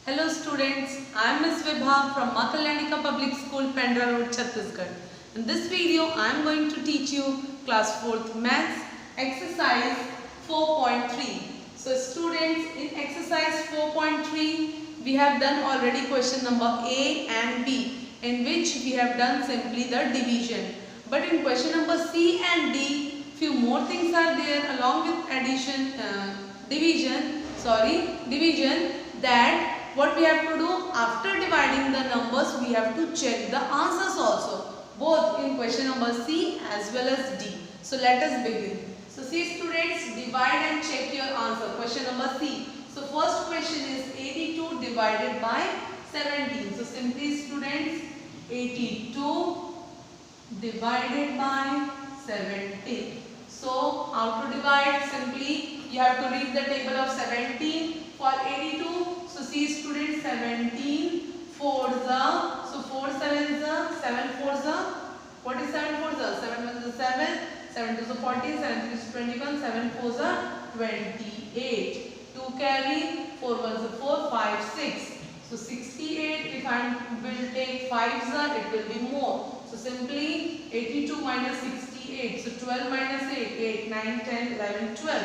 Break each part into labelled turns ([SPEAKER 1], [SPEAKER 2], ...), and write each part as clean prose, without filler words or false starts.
[SPEAKER 1] Hello students, I am Ms. Vibha from Maa Kalyanika Public School, Pendra Road, Chhattisgarh. In this video, I am going to teach you class 4th Maths exercise 4.3. So students, in exercise 4.3, we have done already question number A and B, in which we have done simply the division. But in question number C and D, few more things are there along with division, that what we have to do after dividing the numbers, we have to check the answers also, both in question number C as well as D. So let us begin. So see students, divide and check your answer. Question number C. So first question is 82 divided by 17. So simply students, 82 divided by 17. So how to divide? Simply you have to read the table of 17 for 82. So see students, 17 4s are, so 4 7s are, 7 4s are, what is 7 4s are? 7 1s are 7, 7 2s are 14, 7 3s are 21, 7 4s are 28. 2 carry, 4 1s are 4, 5 6. So 68, if I will take 5s are, it will be more. So simply 82 minus 68, so 12 minus 8, 8, 9, 10, 11, 12.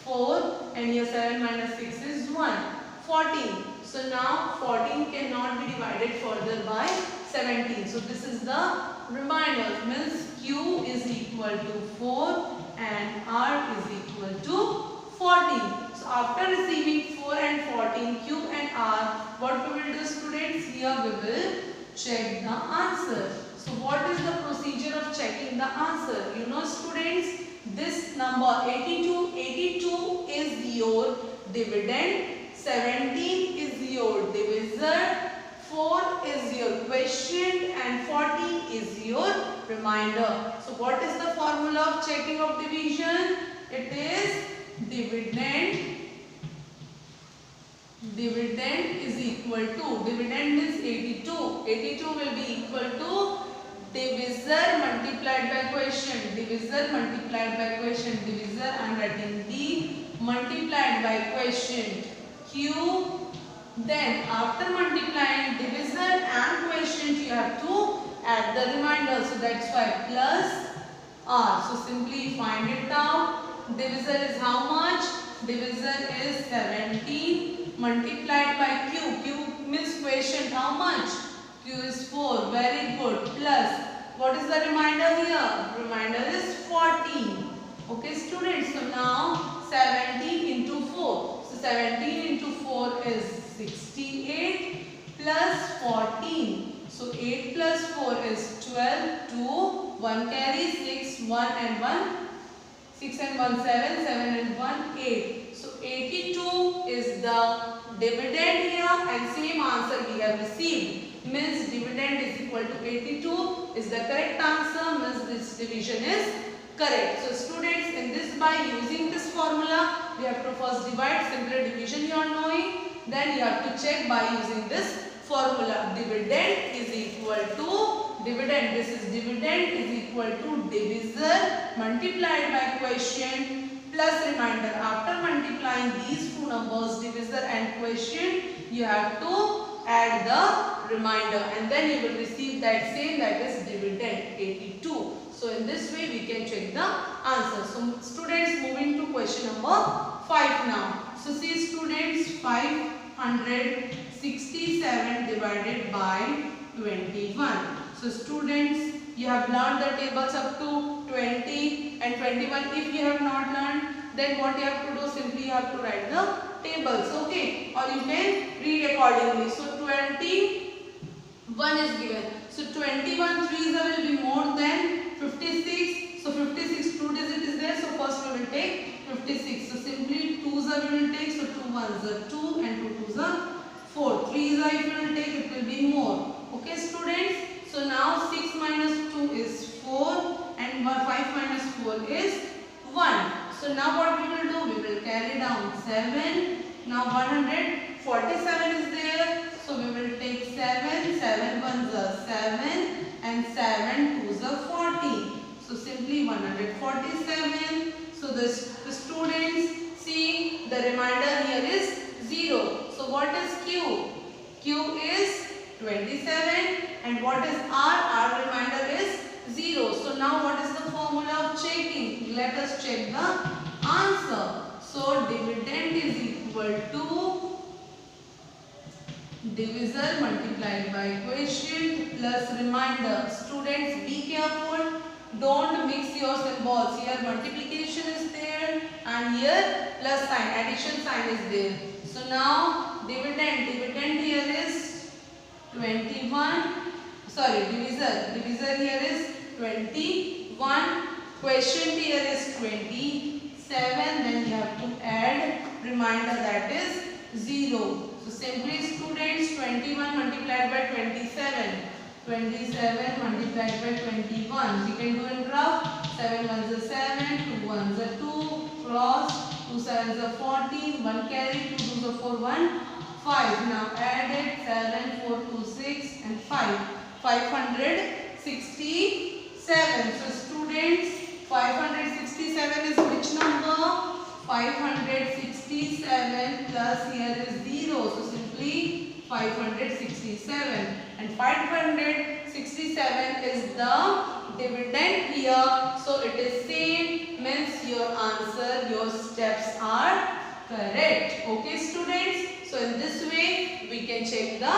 [SPEAKER 1] 4 and here 7 minus 6 is 1. 14. So now 14 cannot be divided further by 17. So this is the remainder, means Q is equal to 4 and R is equal to 14. So after receiving 4 and 14, Q and R, what we will do students? Here we will check the answer. So what is the procedure of checking the answer? You know students, this number 82 is your dividend, 17 is your divisor, 4 is your quotient and 14 is your remainder. So what is the formula of checking of division? It is dividend is equal to, dividend means 82. 82 will be equal to divisor multiplied by quotient. Divisor multiplied by quotient. Divisor I am writing D multiplied by quotient Q. Then after multiplying divisor and quotient, you have to add the remainder. So that's why plus R. So simply find it out. Divisor is how much? Divisor is 17 multiplied by Q. Q means quotient how much? Q is 4. Very good. Plus, what is the remainder here? Remainder is 14. Okay students, so now 17 into 4. So 17 into 4 is 68 plus 14. So 8 plus 4 is 12. 2, 1 carry, 6, 1 and 1. 6 and 1, 7, 7 and 1, 8. So 82 is the dividend here and same answer we have received. Means dividend is equal to 82 is the correct answer, means this division is correct. So students, in this, by using this formula, we have to first divide, simpler division you are knowing. Then you have to check by using this formula. Dividend is equal to, dividend, this is dividend is equal to divisor multiplied by quotient plus remainder. After multiplying these two numbers, divisor and quotient, you have to add the remainder and then you will receive that same, that is dividend 82. So in this way we can check the answer. So students, moving to question number 5 now. So see students, 567 divided by 21. So students, you have learned the tables up to 20 and 21. If you have not learned, then what you have to do, simply you have to write the tables, okay, or you can read accordingly. So 21 is given. So 21 3s will be more than 56. So 56 2 digit is there. So first we will take 56. So simply 2s we will take. So 2 1s are 2 and 2 2s are 4. 3s if you will take, it will be more. Okay students. So now 6 minus 2 is 4 and 5 minus 4 is 1. So now what we will do? We will carry down 7. Now 147 is there. So we will take 7. 7 1s are 7 and 7 2s are 40. So simply 147. So the students see the remainder here is 0. So what is Q? Q is 27 and what is R? R reminder is 0. So now what is the formula of checking? Let us check the answer. So dividend is equal to divisor multiplied by quotient plus remainder. Students, be careful. Don't mix your symbols. Here multiplication is there and here plus sign, addition sign is there. So now dividend here is 21. Sorry, divisor here is 21. Quotient here is 27. Then you have to add remainder, that is 0. So simply students, 21 multiplied by 27. 27 multiplied by 21. We can do in graph. 7 ones are 7, 2 ones are 2, cross, 2 sevens are 14, 1 carry, 2 twos are 4, 1, 5. Now add it, 7, 4, 2, 6 and 5. 567. So students, 567 is which number? 567 plus here is 0. So simply 567 and 567 is the dividend here. So it is same, means your answer, your steps are correct. Okay students. So in this way we can check the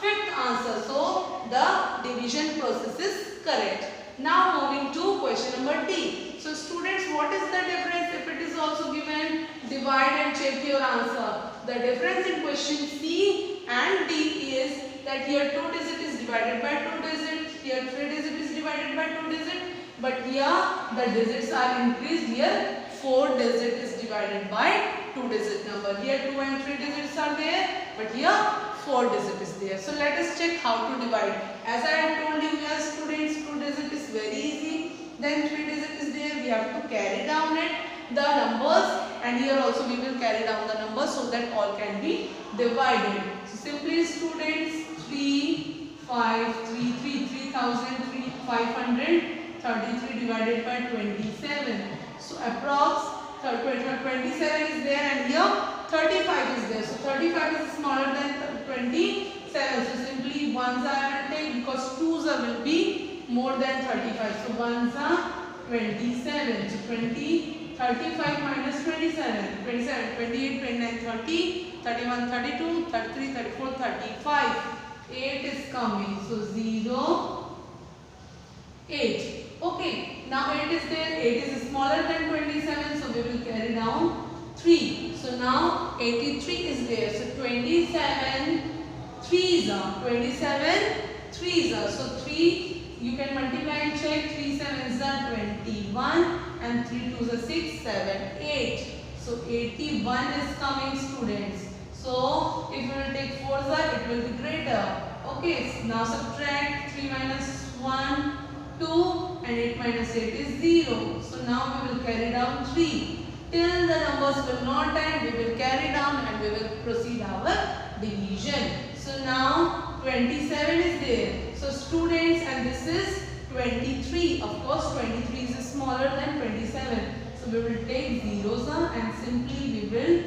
[SPEAKER 1] fifth answer. So the division process is correct. Now moving to question number D. So students, what is the difference if it is also given divide and check your answer? The difference in question C and D is that here 2 digit is divided by 2 digit, here 3 digit is divided by 2 digit, but here the digits are increased, here 4 digit is divided by 2 digit number. Here 2 and 3 digits are there, but here 4 digit is there. So let us check how to divide. As I had told you here students, 2 digit is very easy, then 3 digit is there, we have to carry down it, the numbers, and here also we will carry down the numbers so that all can be divided. So simply students, 3,533 divided by 27. So approx 27 is there and here 35 is there. So 35 is smaller than 27. So simply ones I will take because twos will be more than 35. So ones are 27. So 35 minus 27, 28, 29, 30, 31, 32, 33, 34, 35. 8 is coming. So 0, 8. Okay. Now 8 is there. 8 is smaller than 27. So we will carry down 3. So now 83 is there. So 27 3s are. 27 3s are. So 3 you can multiply and check. 3 7s are 21 and 3 2s are 6, 7, 8. So 81 is coming students. So if you will take 4s, it will be greater. Okay, so now subtract 3 minus 1, 2 and 8 minus 8 is 0. So now we will carry down 3. Till the numbers will not end, we will carry down and we will proceed our division. So now 27 is there. So students, and this is 23. Of course 23 is smaller than 27. So we will take zeros and simply we will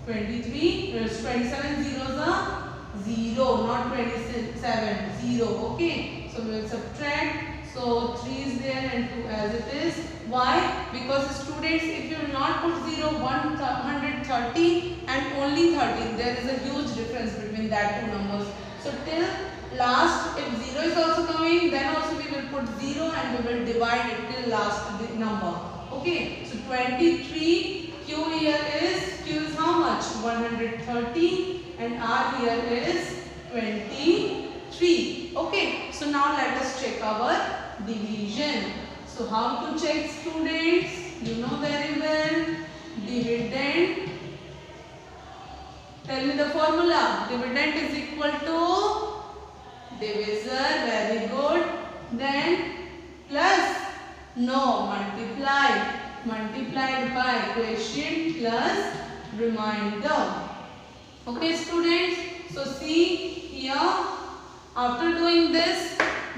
[SPEAKER 1] 27 zeros are 0, not 27, 0. Okay, so we will subtract. So 3 is there and 2 as it is. Why? Because students, if you will not put 0, 130 and only 30, there is a huge difference between that two numbers. So till last, if 0 is also coming, then also we will put 0 and we will divide it till last number. Okay, so 23, Q is how much? 130 and R here is 23. Okay, so now let us check our division. So how to check students? You know very well. Dividend. Tell me the formula. Dividend is equal to divisor. Very good. Then plus. No, multiplied. Multiplied by quotient plus remainder. Okay students. So see here. After doing this,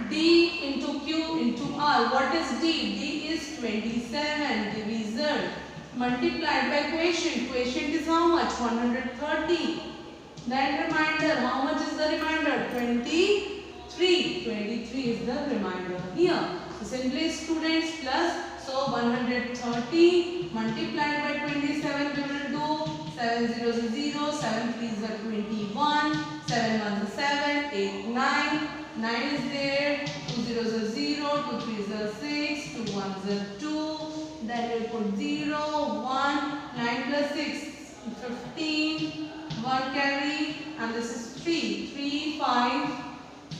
[SPEAKER 1] D into Q into R. What is D? D is 27. Divisor. multiplied by quotient. Quotient is how much? 130. Then remainder. How much is the remainder? 23. 23 is the remainder here. So simply students plus. So 130 multiplied by 27 we will do. 7 zeros is 0. 7 threes are 21. 7 ones are 7. 8, 9. 9 is there. 2 zeros are 0. 2 threes are 6. 2 ones are 2. Then we'll put 0, 1. 9 plus 6, 15. 1 carry. And this is 3. 3, 5.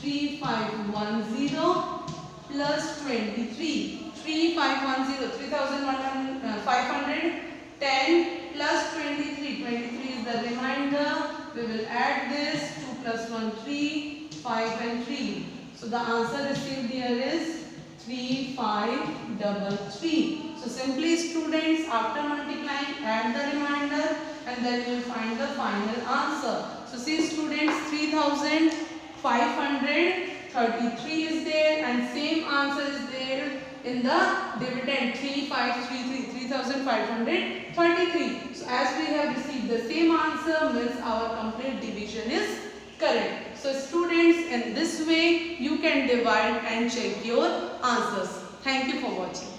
[SPEAKER 1] 3, 5, 1, 0. Plus 23. 3, 5, 1, 0. 3,510 plus 23. 23 is the remainder. We will add this. 2 plus 1, 3. 5 and 3. So the answer received here is 3533. So simply students, after multiplying, add the remainder and then you will find the final answer. So see students, 3533 is there and same answer is there in the dividend 3533. So as we have received the same answer means our complete division is correct. So students, in this way you can divide and check your answers. Thank you for watching.